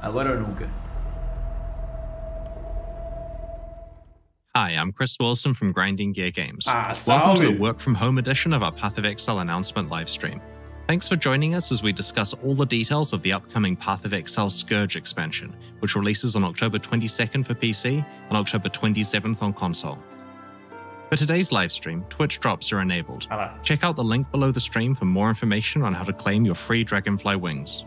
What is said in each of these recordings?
Agora ou nunca. Hi, I'm Chris Wilson from Grinding Gear Games. Salve! Welcome to the Work From Home edition of our Path of Exile announcement livestream. Thanks for joining us as we discuss all the details of the upcoming Path of Exile Scourge expansion, which releases on October 22nd for PC and October 27th on console. For today's livestream, Twitch drops are enabled. Check out the link below the stream for more information on how to claim your free Dragonfly wings.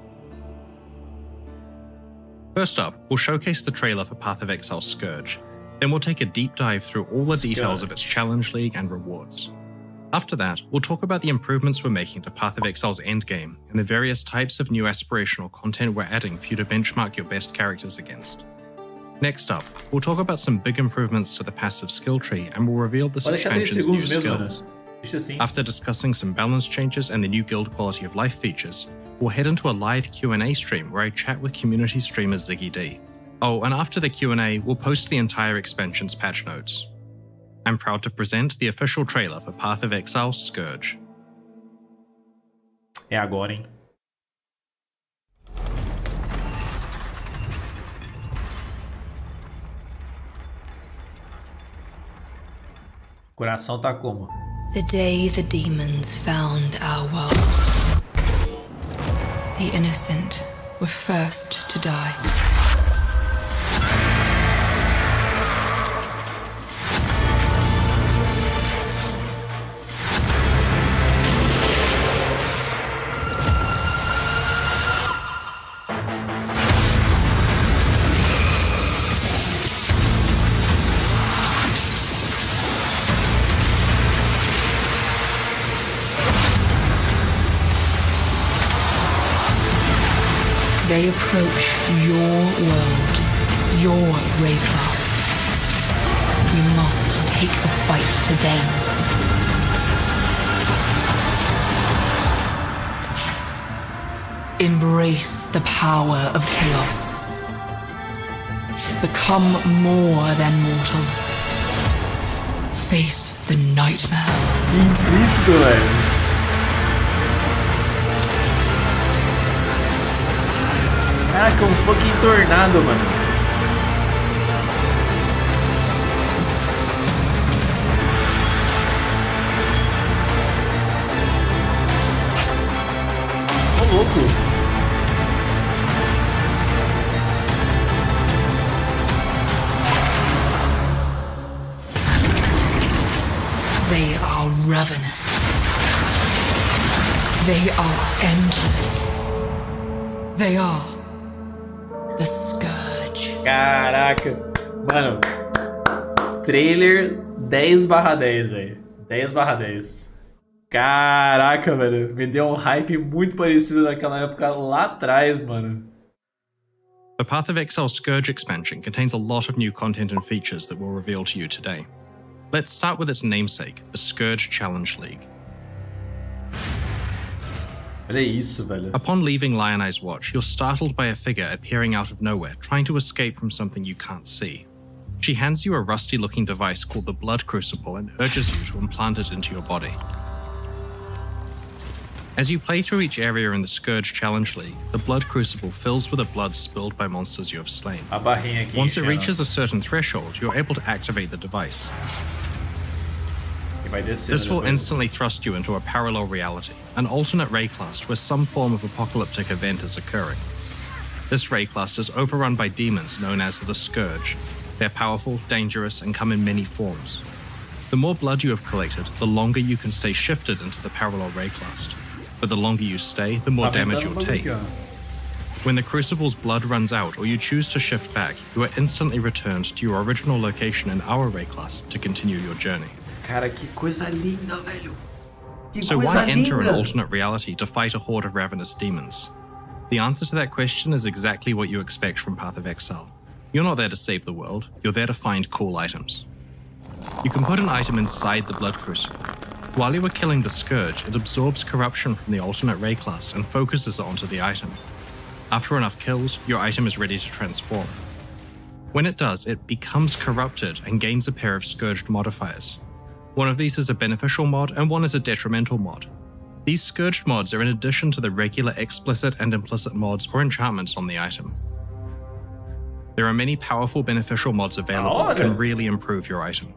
First up, we'll showcase the trailer for Path of Exile Scourge. Then we'll take a deep dive through all the details of its Challenge League and rewards. After that, we'll talk about the improvements we're making to Path of Exile's endgame and the various types of new aspirational content we're adding for you to benchmark your best characters against. Next up, we'll talk about some big improvements to the passive skill tree and we'll reveal this expansion's new skills. After discussing some balance changes and the new guild quality of life features, we'll head into a live Q&A stream where I chat with community streamer Ziggy D. Oh, and after the Q&A, we'll post the entire expansion's patch notes. I'm proud to present the official trailer for Path of Exile Scourge. É agora, hein? Coração tá como? The day the demons found our world, the innocent were first to die. They approach your world, your Raycast. You must take the fight to them. Embrace the power of chaos. Become more than mortal. Face the nightmare. Implícito, velho. Caraca, um fucking tornado, mano. Ô, louco. They are ravenous. They are endless. They are the Scourge. Caraca. Mano. Trailer 10/10, velho. 10/10. Caraca, velho. Me deu um hype muito parecido naquela época lá atrás, mano. The Path of Exile Scourge expansion contains a lot of new content and features that we'll reveal to you today. Let's start with its namesake, the Scourge Challenge League. Olha isso, velho. Upon leaving Lion Eye's watch, you're startled by a figure appearing out of nowhere, trying to escape from something you can't see. She hands you a rusty-looking device called the Blood Crucible and urges you to implant it into your body. As you play through each area in the Scourge Challenge League, the Blood Crucible fills with the blood spilled by monsters you have slain. A barrinha aqui Once it reaches a certain threshold, you're able to activate the device. This will instantly thrust you into a parallel reality, an alternate Raycast where some form of apocalyptic event is occurring. This Raycast is overrun by demons known as the Scourge. They're powerful, dangerous, and come in many forms. The more blood you have collected, the longer you can stay shifted into the parallel Raycast. But the longer you stay, the more damage you'll take. When the Crucible's blood runs out or you choose to shift back, you are instantly returned to your original location in our Raycast to continue your journey. Cara, que coisa linda, velho. So why enter an alternate reality to fight a horde of ravenous demons? The answer to that question is exactly what you expect from Path of Exile. You're not there to save the world, you're there to find cool items. You can put an item inside the Blood Crucible. While you are killing the Scourge, it absorbs corruption from the alternate Raycast and focuses it onto the item. After enough kills, your item is ready to transform. When it does, it becomes corrupted and gains a pair of Scourged modifiers. One of these is a beneficial mod and one is a detrimental mod. These Scourged mods are in addition to the regular explicit and implicit mods or enchantments on the item. There are many powerful beneficial mods available that can really improve your item.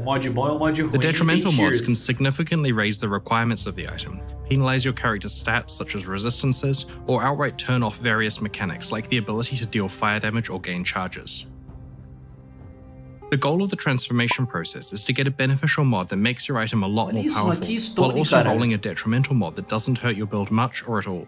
Mod bom mod ruim. The detrimental mods can significantly raise the requirements of the item, penalize your character's stats such as resistances, or outright turn off various mechanics like the ability to deal fire damage or gain charges. The goal of the transformation process is to get a beneficial mod that makes your item a lot more powerful, while also rolling a detrimental mod that doesn't hurt your build much or at all.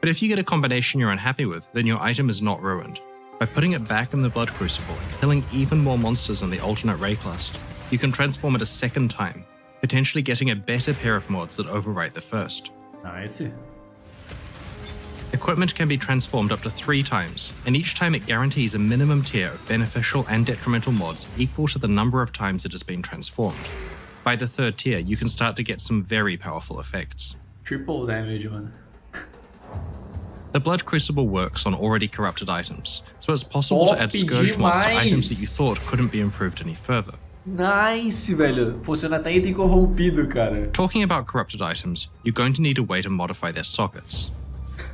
But if you get a combination you're unhappy with, then your item is not ruined. By putting it back in the Blood Crucible and killing even more monsters in the alternate Rayclust, you can transform it a second time, potentially getting a better pair of mods that overwrite the first. Nice. Equipment can be transformed up to 3 times, and each time it guarantees a minimum tier of beneficial and detrimental mods equal to the number of times it has been transformed. By the 3rd tier, you can start to get some very powerful effects. Triple damage, man. The Blood Crucible works on already corrupted items, so it's possible to add Scourge mods to items that you thought couldn't be improved any further. Nice, velho. Funciona até item corrompido, cara. Talking about corrupted items, you're going to need a way to modify their sockets.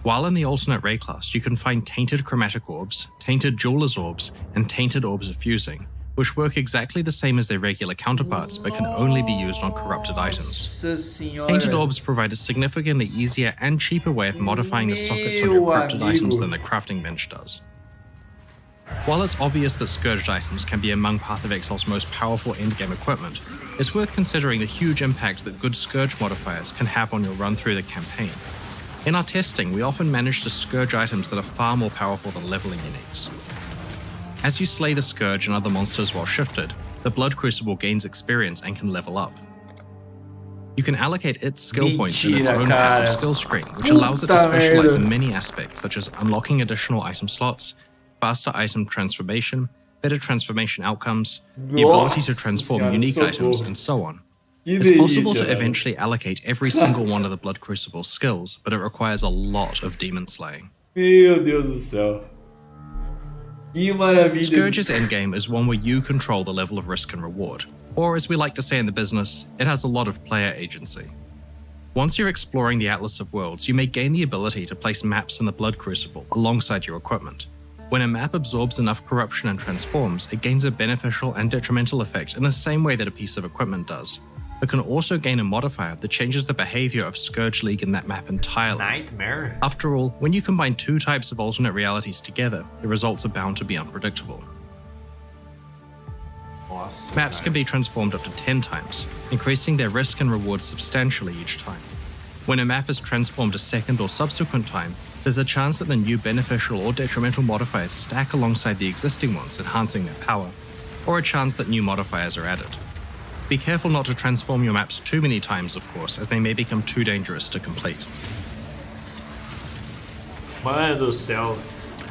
While in the alternate Rayclust, you can find Tainted Chromatic Orbs, Tainted Jeweler's Orbs, and Tainted Orbs of Fusing, which work exactly the same as their regular counterparts but can only be used on corrupted items. Tainted Orbs provide a significantly easier and cheaper way of modifying the sockets on your corrupted items than the crafting bench does. While it's obvious that Scourged items can be among Path of Exile's most powerful endgame equipment, it's worth considering the huge impact that good Scourge modifiers can have on your run through the campaign. In our testing, we often manage to Scourge items that are far more powerful than leveling uniques. As you slay the Scourge and other monsters while shifted, the Blood Crucible gains experience and can level up. You can allocate its skill points in its own passive skill screen, which allows it to specialize in many aspects such as unlocking additional item slots, faster item transformation, better transformation outcomes, the ability to transform unique items, and so on. It's possible to eventually allocate every single one of the Blood Crucible's skills, but it requires a lot of demon slaying. Meu Deus do céu. Que maravilha. Scourge's endgame is one where you control the level of risk and reward, or as we like to say in the business, it has a lot of player agency. Once you're exploring the Atlas of Worlds, you may gain the ability to place maps in the Blood Crucible alongside your equipment. When a map absorbs enough corruption and transforms, it gains a beneficial and detrimental effect in the same way that a piece of equipment does, but can also gain a modifier that changes the behavior of Scourge League in that map entirely. Nightmare. After all, when you combine 2 types of alternate realities together, the results are bound to be unpredictable. Nossa, Maps can be transformed up to 10 times, increasing their risk and reward substantially each time. When a map is transformed a second or subsequent time, there's a chance that the new beneficial or detrimental modifiers stack alongside the existing ones, enhancing their power, or a chance that new modifiers are added. Be careful not to transform your maps too many times, of course, as they may become too dangerous to complete. Mano do céu.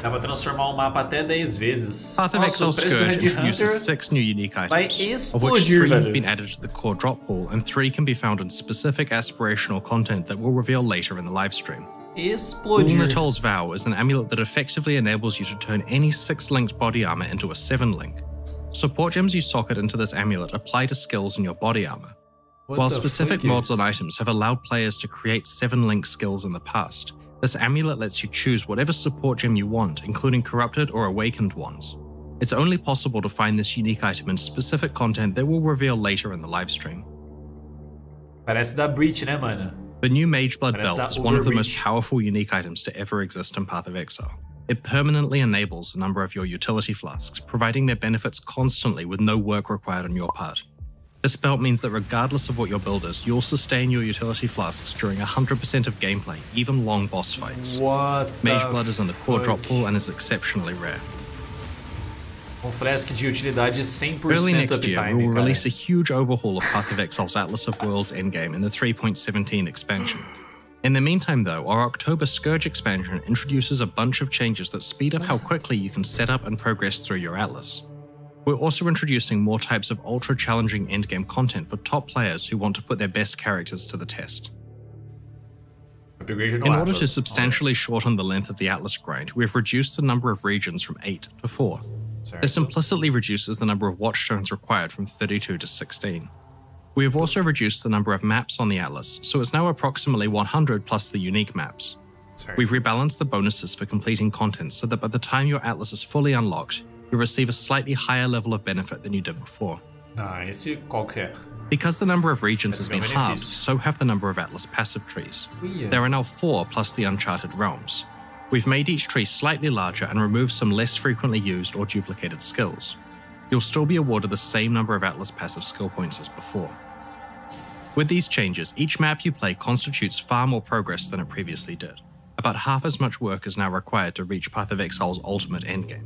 Dá pra transformar um mapa até 10 vezes. Path of Exile Scourge introduces 6 new unique items, of which 3 have been added to the core drop pool and 3 can be found in specific aspirational content that we'll reveal later in the livestream. Ulnatol's Vow is an amulet that effectively enables you to turn any 6-linked body armor into a 7-link. Support gems you socket into this amulet apply to skills in your body armor. While specific mods on items have allowed players to create 7-link skills in the past, this amulet lets you choose whatever support gem you want, including corrupted or awakened ones. It's only possible to find this unique item in specific content that we'll reveal later in the livestream. Parece da Breach, né, mano? The new Mageblood Belt is one of the most powerful unique items to ever exist in Path of Exile. It permanently enables a number of your utility flasks, providing their benefits constantly with no work required on your part. This belt means that regardless of what your build is, you'll sustain your utility flasks during 100% of gameplay, even long boss fights. Mageblood is in the core drop pool and is exceptionally rare. Flask de utilidade 100% Early next year, uptime, we will release a huge overhaul of Path of Exile's Atlas of Worlds endgame in the 3.17 expansion. In the meantime though, our October Scourge expansion introduces a bunch of changes that speed up how quickly you can set up and progress through your Atlas. We're also introducing more types of ultra-challenging endgame content for top players who want to put their best characters to the test. In order to substantially shorten the length of the Atlas grind, we've reduced the number of regions from 8 to 4. This implicitly reduces the number of watchstones required from 32 to 16. We have also reduced the number of maps on the Atlas, so it's now approximately 100 plus the unique maps. We've rebalanced the bonuses for completing content so that by the time your Atlas is fully unlocked, you'll receive a slightly higher level of benefit than you did before. Ah, esse qual que é? Because the number of regions has been benefício. halved, so have the number of Atlas passive trees. There are now 4 plus the Uncharted realms. We've made each tree slightly larger and removed some less frequently used or duplicated skills. You'll still be awarded the same number of Atlas passive skill points as before. With these changes, each map you play constitutes far more progress than it previously did. About half as much work is now required to reach Path of Exile's ultimate endgame.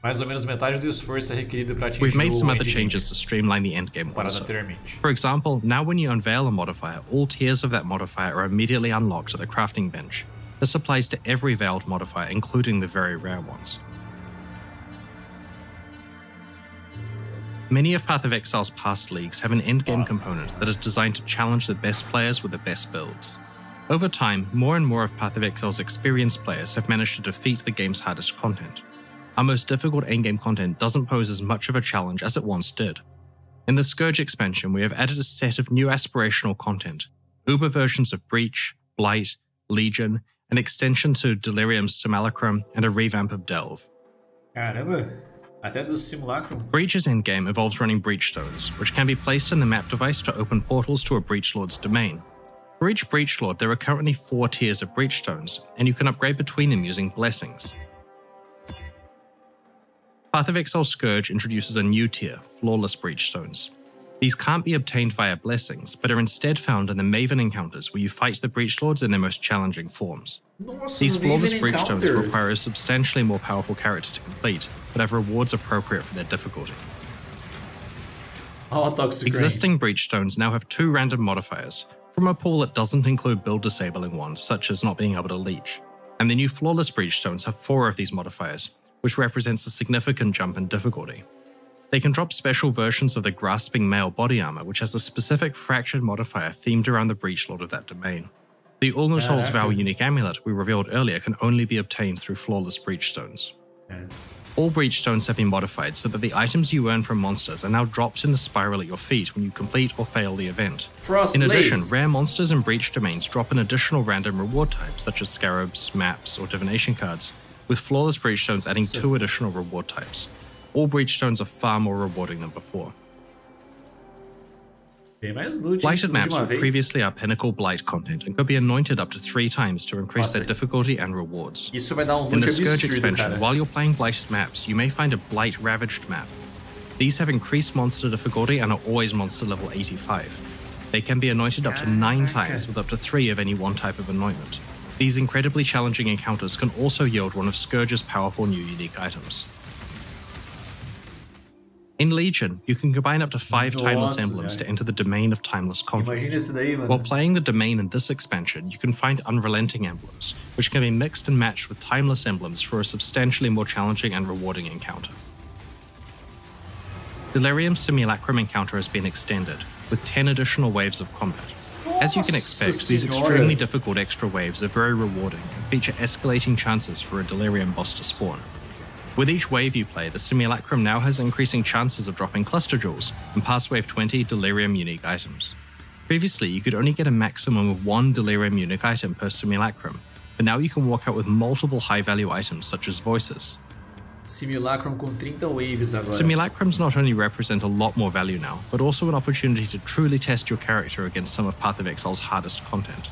Mais ou menos metade do esforço é requerido para atingir We've made some o other endgame, changes to streamline the endgame also. anteriormente. For example, now when you unveil a modifier, all tiers of that modifier are immediately unlocked at the crafting bench. This applies to every veiled modifier, including the very rare ones. Many of Path of Exile's past leagues have an endgame component that is designed to challenge the best players with the best builds. Over time, more and more of Path of Exile's experienced players have managed to defeat the game's hardest content. Our most difficult endgame content doesn't pose as much of a challenge as it once did. In the Scourge expansion, we have added a set of new aspirational content, Uber versions of Breach, Blight, Legion, an extension to Delirium's Simulacrum, and a revamp of Delve. Caramba, até do Simulacrum. Breach's endgame involves running Breach Stones, which can be placed in the map device to open portals to a Breach Lord's domain. For each Breach Lord, there are currently 4 tiers of Breach Stones, and you can upgrade between them using blessings. Path of Exile Scourge introduces a new tier, Flawless Breach Stones. These can't be obtained via blessings, but are instead found in the Maven encounters where you fight the Breach Lords in their most challenging forms. These Flawless Breach Stones require a substantially more powerful character to complete, but have rewards appropriate for their difficulty. Existing Breach Stones now have 2 random modifiers, from a pool that doesn't include build disabling ones, such as not being able to leech. And the new Flawless Breach Stones have 4 of these modifiers, which represents a significant jump in difficulty. They can drop special versions of the Grasping Male body armor, which has a specific fractured modifier themed around the Breach Lord of that domain. The Ulnatol's Vow unique amulet we revealed earlier can only be obtained through Flawless Breach Stones. All Breach Stones have been modified so that the items you earn from monsters are now dropped in a spiral at your feet when you complete or fail the event. In addition, rare monsters and Breach domains drop an additional random reward types such as scarabs, maps, or divination cards, with Flawless Breach Stones adding 2 additional reward types. All Breach Stones are far more rewarding than before. Blighted maps were previously our pinnacle Blight content and could be anointed up to 3 times to increase their difficulty and rewards. In the Scourge expansion, while you're playing Blighted maps, you may find a Blight Ravaged map. These have increased monster difficulty and are always monster level 85. They can be anointed up to 9 times with up to 3 of any one type of anointment. These incredibly challenging encounters can also yield one of Scourge's powerful new unique items. In Legion, you can combine up to 5 Timeless Emblems to enter the Domain of Timeless Conflict. While playing the Domain in this expansion, you can find Unrelenting Emblems, which can be mixed and matched with Timeless Emblems for a substantially more challenging and rewarding encounter. Delirium's Simulacrum encounter has been extended, with 10 additional waves of combat. As you can expect, these extremely difficult extra waves are very rewarding and feature escalating chances for a Delirium boss to spawn. With each wave you play, the Simulacrum now has increasing chances of dropping Cluster Jewels and past wave 20 Delirium unique items. Previously, you could only get a maximum of 1 Delirium unique item per Simulacrum, but now you can walk out with multiple high-value items such as Voices. Simulacrum com 30 waves agora. Simulacrums not only represent a lot more value now, but also an opportunity to truly test your character against some of Path of Exile's hardest content.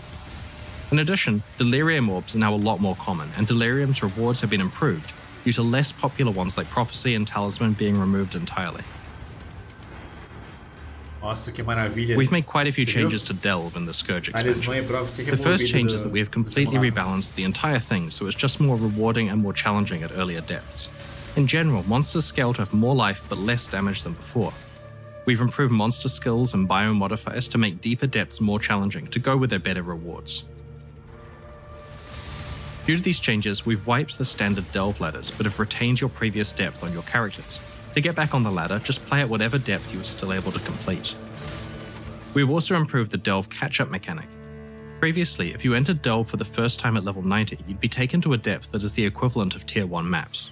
In addition, Delirium orbs are now a lot more common, and Delirium's rewards have been improved, due to less popular ones like Prophecy and Talisman being removed entirely. Nossa, que maravilha. We've made quite a few changes to Delve in the Scourge expansion. The first change is that we have completely rebalanced the entire thing so it's just more rewarding and more challenging at earlier depths. In general, monsters scale to have more life but less damage than before. We've improved monster skills and biome modifiers to make deeper depths more challenging to go with their better rewards. Due to these changes, we've wiped the standard Delve ladders but have retained your previous depth on your characters. To get back on the ladder, just play at whatever depth you were still able to complete. We've also improved the Delve catch-up mechanic. Previously, if you entered Delve for the first time at level 90, you'd be taken to a depth that is the equivalent of Tier 1 maps.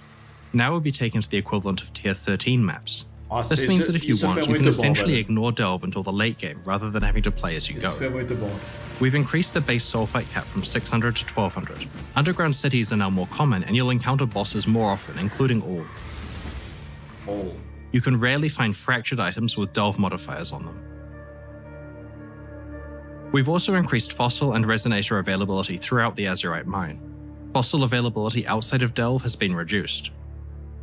Now we'll be taken to the equivalent of Tier 13 maps. Nossa, This means that if you isso want, foi you can muito bom, essentially velho. ignore Delve until the late game rather than having to play as you Isso go. foi muito bom. We've increased the base soul fight cap from 600 to 1200. Underground cities are now more common and you'll encounter bosses more often, including all. All. You can rarely find fractured items with Delve modifiers on them. We've also increased fossil and resonator availability throughout the Azurite mine. Fossil availability outside of Delve has been reduced.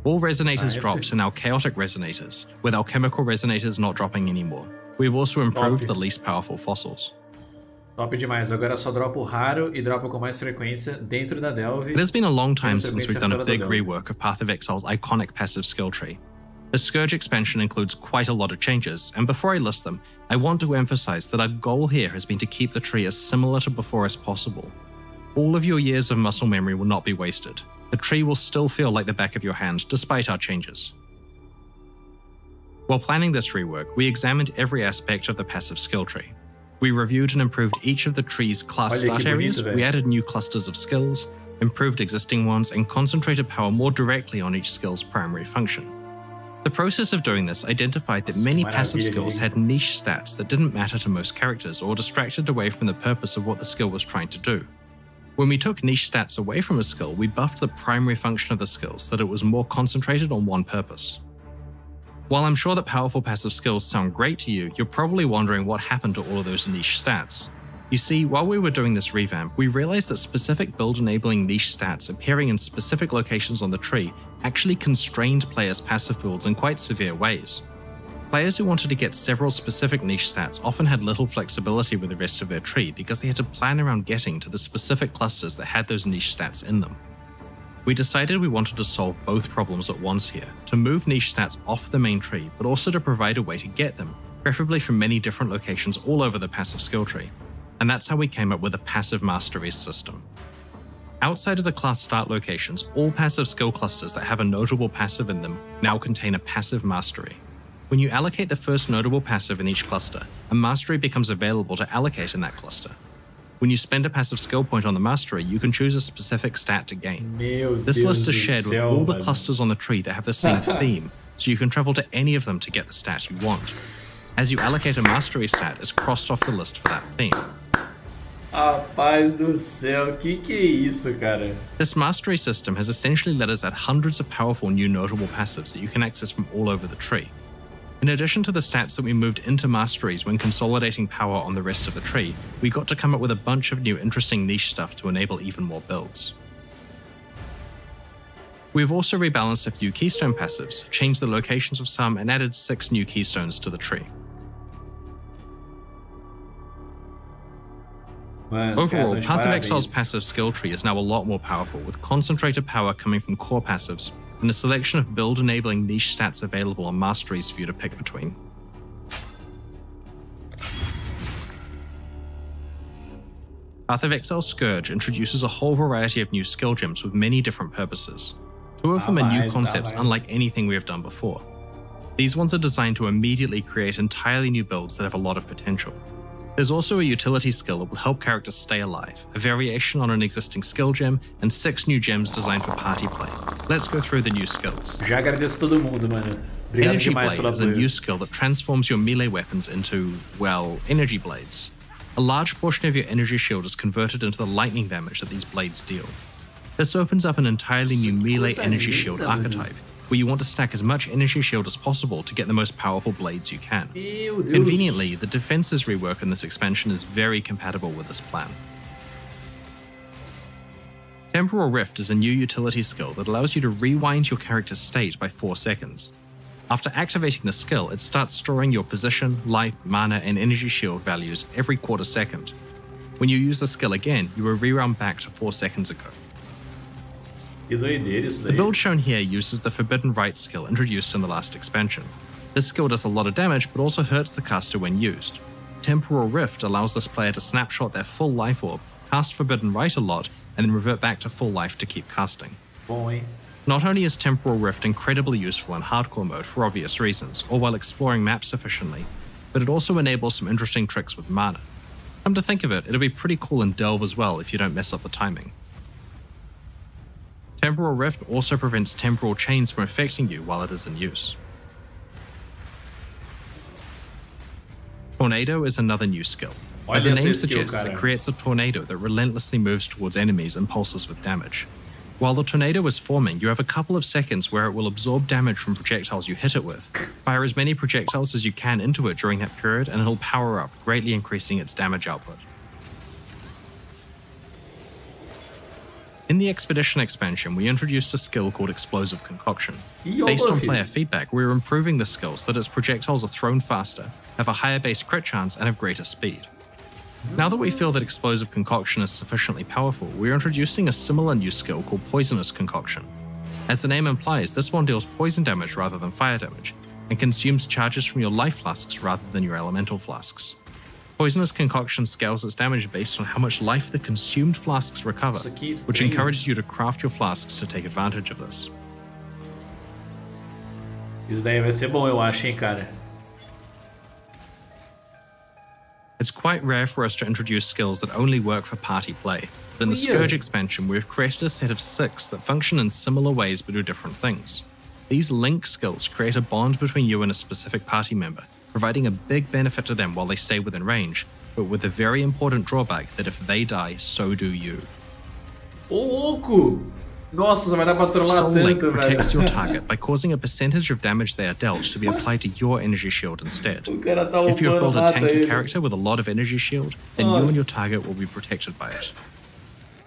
All resonators drops are now chaotic resonators, with alchemical resonators not dropping anymore. We've also improved the least powerful fossils. Top demais. Agora só dropa o raro e dropa com mais frequência dentro da Delve. It has been a long time Menos since frequência we've done a fora da big Delve. rework of Path of Exile's iconic passive skill tree. The Scourge expansion includes quite a lot of changes, and before I list them, I want to emphasize that our goal here has been to keep the tree as similar to before as possible. All of your years of muscle memory will not be wasted. The tree will still feel like the back of your hand, despite our changes. While planning this rework, we examined every aspect of the passive skill tree. We reviewed and improved each of the tree's class Olha que start areas, bonito, velho. we added new clusters of skills, improved existing ones, and concentrated power more directly on each skill's primary function. The process of doing this identified that many passive skills had niche stats that didn't matter to most characters or distracted away from the purpose of what the skill was trying to do. When we took niche stats away from a skill, we buffed the primary function of the skill so that it was more concentrated on one purpose. While I'm sure that powerful passive skills sound great to you, you're probably wondering what happened to all of those niche stats. You see, while we were doing this revamp, we realized that specific build-enabling niche stats appearing in specific locations on the tree actually constrained players' passive builds in quite severe ways. Players who wanted to get several specific niche stats often had little flexibility with the rest of their tree because they had to plan around getting to the specific clusters that had those niche stats in them. We decided we wanted to solve both problems at once here, to move niche stats off the main tree, but also to provide a way to get them, preferably from many different locations all over the passive skill tree. And that's how we came up with a passive masteries system. Outside of the class start locations, all passive skill clusters that have a notable passive in them now contain a passive mastery. When you allocate the first notable passive in each cluster, a mastery becomes available to allocate in that cluster. When you spend a passive skill point on the mastery, you can choose a specific stat to gain. This list is shared with all the clusters on the tree that have the same theme, so you can travel to any of them to get the stat you want. As you allocate a mastery stat, it's crossed off the list for that theme. Rapaz do céu, que é isso, cara? This mastery system has essentially let us add hundreds of powerful new notable passives that you can access from all over the tree. In addition to the stats that we moved into masteries when consolidating power on the rest of the tree, we got to come up with a bunch of new interesting niche stuff to enable even more builds. We've also rebalanced a few keystone passives, changed the locations of some, and added 6 new keystones to the tree. Overall, Path of Exile's passive skill tree is now a lot more powerful, with concentrated power coming from core passives, and a selection of build-enabling niche stats available on masteries for you to pick between. Path of Exile Scourge introduces a whole variety of new skill gems with many different purposes. 2 of them are new concepts unlike anything we have done before. These ones are designed to immediately create entirely new builds that have a lot of potential. There's also a utility skill that will help characters stay alive, a variation on an existing skill gem, and 6 new gems designed for party play. Let's go through the new skills. Já agradeço todo mundo, mano. Obrigado Energy demais Blade pelo is a apoio. new skill that transforms your melee weapons into, well, energy blades. A large portion of your energy shield is converted into the lightning damage that these blades deal. This opens up an entirely new melee energy shield archetype, where you want to stack as much energy shield as possible to get the most powerful blades you can. Meu Deus. Conveniently, the defenses rework in this expansion is very compatible with this plan. Temporal Rift is a new utility skill that allows you to rewind your character's state by 4 seconds. After activating the skill, it starts storing your position, life, mana, and energy shield values every quarter second. When you use the skill again, you will reround back to 4 seconds ago. Que doideira isso The daí. build shown here uses the Forbidden Right skill introduced in the last expansion. This skill does a lot of damage, but also hurts the caster when used. Temporal Rift allows this player to snapshot their full life orb, cast Forbidden Right a lot, and then revert back to full life to keep casting. Bom, hein? Not only is Temporal Rift incredibly useful in hardcore mode for obvious reasons, or while exploring maps efficiently, but it also enables some interesting tricks with mana. Come to think of it, it'll be pretty cool in Delve as well if you don't mess up the timing. Temporal Rift also prevents temporal chains from affecting you while it is in use. Tornado is another new skill. As the name suggests, it creates a tornado that relentlessly moves towards enemies and pulses with damage. While the tornado is forming, you have a couple of seconds where it will absorb damage from projectiles you hit it with. Fire as many projectiles as you can into it during that period and it'll power up, greatly increasing its damage output. In the Expedition expansion, we introduced a skill called Explosive Concoction. Based on player feedback, we're improving the skill so that its projectiles are thrown faster, have a higher base crit chance, and have greater speed. Now that we feel that Explosive Concoction is sufficiently powerful, we're introducing a similar new skill called Poisonous Concoction. As the name implies, this one deals poison damage rather than fire damage, and consumes charges from your life flasks rather than your elemental flasks. Poisonous Concoction scales its damage based on how much life the consumed flasks recover, which encourages you to craft your flasks to take advantage of this. Isso daí vai ser bom, eu acho, hein, cara. It's quite rare for us to introduce skills that only work for party play, but in the Scourge expansion we've created a set of 6 that function in similar ways but do different things. These link skills create a bond between you and a specific party member, providing a big benefit to them while they stay within range, but with the very important drawback that if they die, so do you. Ô louco! Nossa, vai dar pra trollar Soul Link tanto, protects velho. your target by causing a percentage of damage they are dealt to be applied to your energy shield instead. O cara tá If you have upando, built a mata tanky ele. character with a lot of energy shield, then you and your target will be protected by it.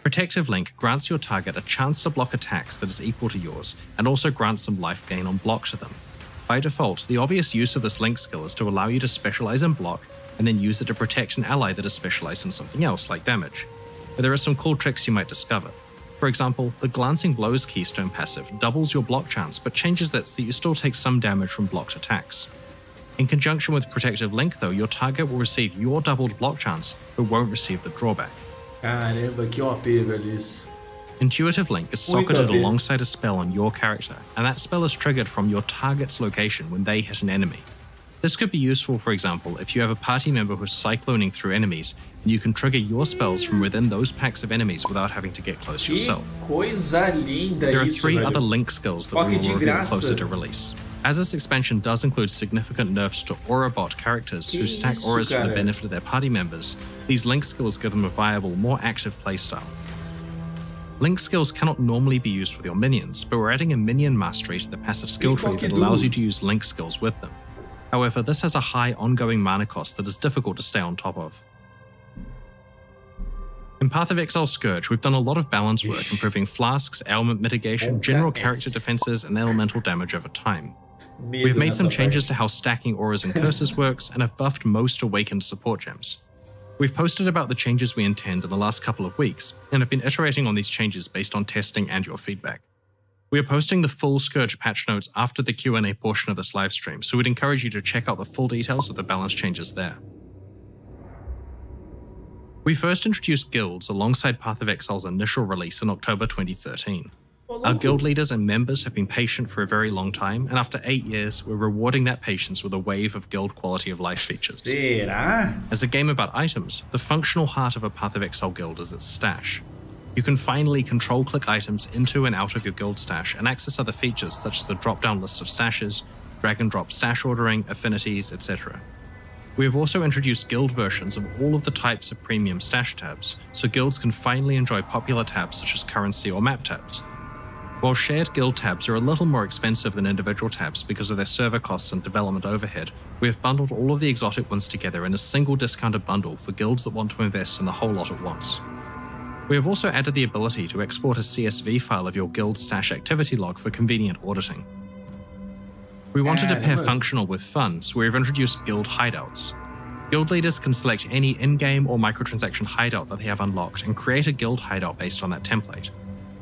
Protective Link grants your target a chance to block attacks that is equal to yours, and also grants some life gain on block to them. By default, the obvious use of this Link skill is to allow you to specialize in block, and then use it to protect an ally that is specialized in something else, like damage. But there are some cool tricks you might discover. For example, the Glancing Blows keystone passive doubles your block chance, but changes that so that you still take some damage from blocked attacks. In conjunction with Protective Link though, your target will receive your doubled block chance, but won't receive the drawback. Caramba, que OP, velho, isso. Intuitive Link is socketed alongside a spell on your character, and that spell is triggered from your target's location when they hit an enemy. This could be useful, for example, if you have a party member who's cycloning through enemies, and you can trigger your spells from within those packs of enemies without having to get close yourself. Coisa linda There are isso, 3 velho. other Link skills that we will reveal closer to release. As this expansion does include significant nerfs to Aurabot characters who stack auras for the benefit of their party members, these Link skills give them a viable, more active playstyle. Link skills cannot normally be used with your minions, but we're adding a minion mastery to the passive skill tree that allows you to use Link skills with them. However, this has a high ongoing mana cost that is difficult to stay on top of. In Path of Exile Scourge, we've done a lot of balance work improving flasks, ailment mitigation, general character defenses, and elemental damage over time. We've made some changes to how stacking auras and curses works, and have buffed most awakened support gems. We've posted about the changes we intend in the last couple of weeks, and have been iterating on these changes based on testing and your feedback. We are posting the full Scourge patch notes after the Q&A portion of this livestream, so we'd encourage you to check out the full details of the balance changes there. We first introduced guilds alongside Path of Exile's initial release in October 2013. Our guild leaders and members have been patient for a very long time, and after 8 years, we're rewarding that patience with a wave of guild quality of life features. Será? As a game about items, the functional heart of a Path of Exile guild is its stash. You can finally control-click items into and out of your guild stash and access other features such as the drop-down list of stashes, drag-and-drop stash ordering, affinities, etc. We have also introduced guild versions of all of the types of premium stash tabs, so guilds can finally enjoy popular tabs such as currency or map tabs. While shared guild tabs are a little more expensive than individual tabs because of their server costs and development overhead, we have bundled all of the exotic ones together in a single discounted bundle for guilds that want to invest in the whole lot at once. We have also added the ability to export a CSV file of your guild stash activity log for convenient auditing. We wanted to pair functional with fun, so we have introduced guild hideouts. Guild leaders can select any in-game or microtransaction hideout that they have unlocked and create a guild hideout based on that template.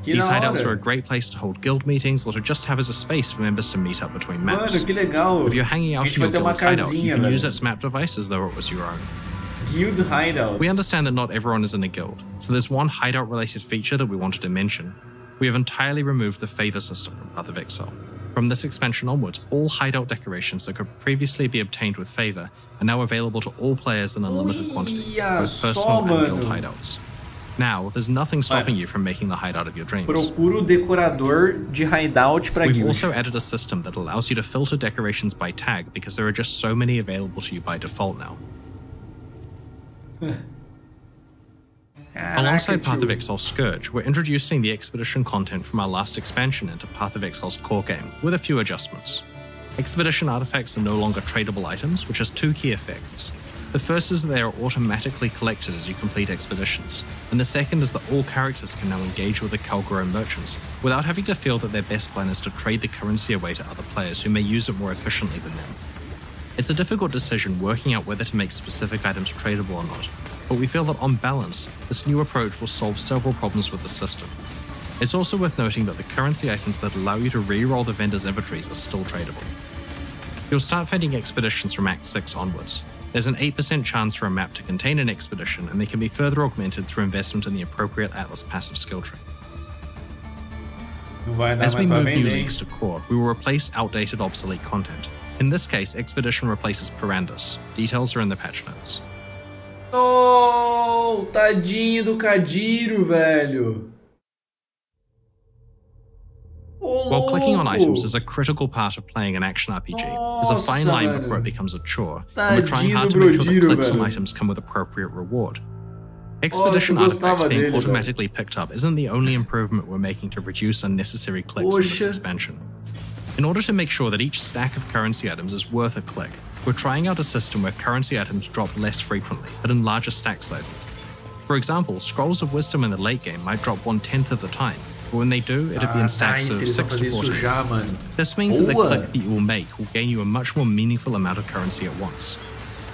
These hideouts are a great place to hold guild meetings or to just have as a space for members to meet up between maps. Mano, que legal. If you're hanging out in your guild's hideout, you can velho. use its map device as though it was your own. Guild hideouts. We understand that not everyone is in a guild, so there's one hideout-related feature that we wanted to mention. We have entirely removed the favor system from Path of Exile. From this expansion onwards, all hideout decorations that could previously be obtained with favor are now available to all players in unlimited quantities, both personal and guild hideouts. Now, there's nothing stopping you from making the hideout of your dreams. Procura o decorador de hideout pra We've guild. also added a system that allows you to filter decorations by tag because there are just so many available to you by default now. Alongside Path of Exile Scourge, we're introducing the Expedition content from our last expansion into Path of Exile's core game, with a few adjustments. Expedition artifacts are no longer tradable items, which has two key effects. The first is that they are automatically collected as you complete expeditions, and the second is that all characters can now engage with the Calgaro merchants without having to feel that their best plan is to trade the currency away to other players who may use it more efficiently than them. It's a difficult decision working out whether to make specific items tradable or not, but we feel that on balance, this new approach will solve several problems with the system. It's also worth noting that the currency items that allow you to re-roll the vendor's inventories are still tradable. You'll start finding expeditions from Act 6 onwards. There's an 8% chance for a map to contain an expedition, and they can be further augmented through investment in the appropriate Atlas passive skill tree. As we move new leagues to core, we will replace outdated, obsolete content. In this case, Expedition replaces Perandus. Details are in the patch notes. Oh, tadinho do Kadiro, velho. While clicking on items is a critical part of playing an action RPG, there's a fine line before it becomes a chore, and we're trying hard to make sure that clicks on items come with appropriate reward. Expedition artifacts being automatically picked up isn't the only improvement we're making to reduce unnecessary clicks in this expansion. In order to make sure that each stack of currency items is worth a click, we're trying out a system where currency items drop less frequently, but in larger stack sizes. For example, Scrolls of Wisdom in the late game might drop 1/10 of the time, but when they do, it'll be in stacks of 6 to 14. This means that the click that you will make will gain you a much more meaningful amount of currency at once.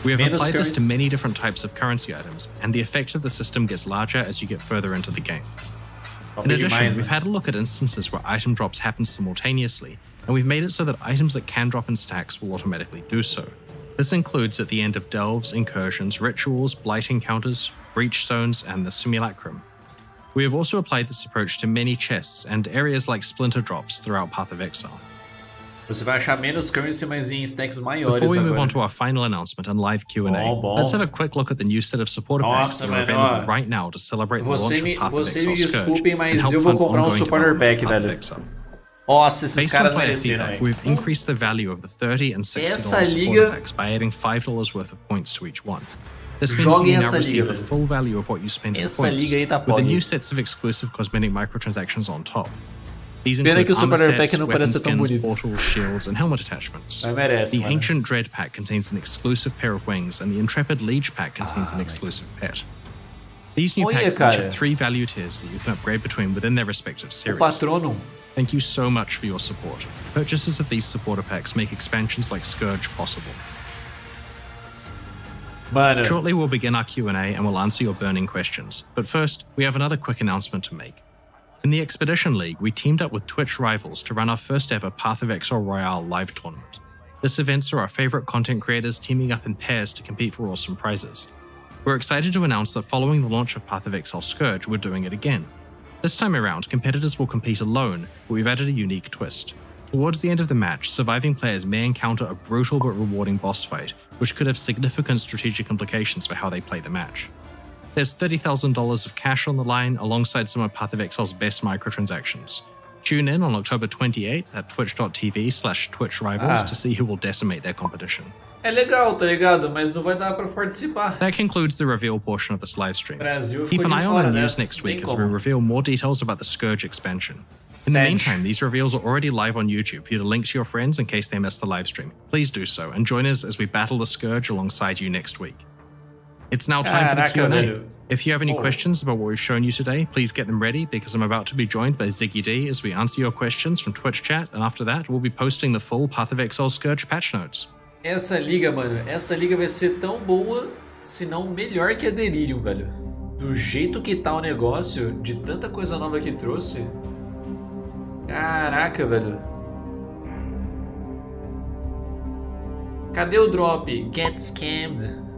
We have applied this to many different types of currency items, and the effect of the system gets larger as you get further into the game. In addition, we've had a look at instances where item drops happen simultaneously, and we've made it so that items that can drop in stacks will automatically do so. This includes at the end of delves, incursions, rituals, blight encounters, breach zones, and the simulacrum. We have also applied this approach to many chests and areas like splinter drops throughout Path of Exile. Você vai achar menos currency, mas em stacks maiores. Before we move on to our final announcement and live Q&A, let's have a quick look at the new set of supporter packs that are available right now to celebrate the launch of Path of Exile Scourge and help fund ongoing development of Path of Exile. Nossa, esses Based caras on player mereceram, feedback, we've increased the value of the $30 and $60 supporter packs by adding $5 worth of points to each one. This means you now receive the full value of what you spend in points, with the new sets of exclusive cosmetic microtransactions on top. These include armor sets, weapon skins, portals, shields, and helmet attachments. The Ancient Dread pack contains an exclusive pair of wings, and the Intrepid Liege pack contains an exclusive pet. These new packs each have 3 value tiers that you can upgrade between within their respective series. Thank you so much for your support. Purchases of these supporter packs make expansions like Scourge possible. Shortly we'll begin our Q&A and we'll answer your burning questions. But first, we have another quick announcement to make. In the Expedition League, we teamed up with Twitch rivals to run our first ever Path of Exile Royale live tournament. This event saw our favorite content creators teaming up in pairs to compete for awesome prizes. We're excited to announce that following the launch of Path of Exile Scourge, we're doing it again. This time around, competitors will compete alone, but we've added a unique twist. Towards the end of the match, surviving players may encounter a brutal but rewarding boss fight, which could have significant strategic implications for how they play the match. There's $30,000 of cash on the line alongside some of Path of Exile's best microtransactions. Tune in on October 28th at twitch.tv/twitchrivals to see who will decimate their competition. É legal, tá ligado? Mas não vai dar pra participar. That concludes the reveal portion of this livestream. Keep an eye on the news next week as we reveal more details about the Scourge expansion. In the meantime, these reveals are already live on YouTube for you to link to your friends in case they missed the livestream. Please do so, and join us as we battle the Scourge alongside you next week. It's now time for the Q&A. If you have any questions about what we've shown you today, please get them ready because I'm about to be joined by Ziggy D as we answer your questions from Twitch chat, and after that, we'll be posting the full Path of Exile Scourge patch notes. Essa liga, mano, essa liga vai ser tão boa, se não melhor que a Delirium, velho. Do jeito que tá o negócio, de tanta coisa nova que trouxe. Caraca, velho. Cadê o drop? Get scammed.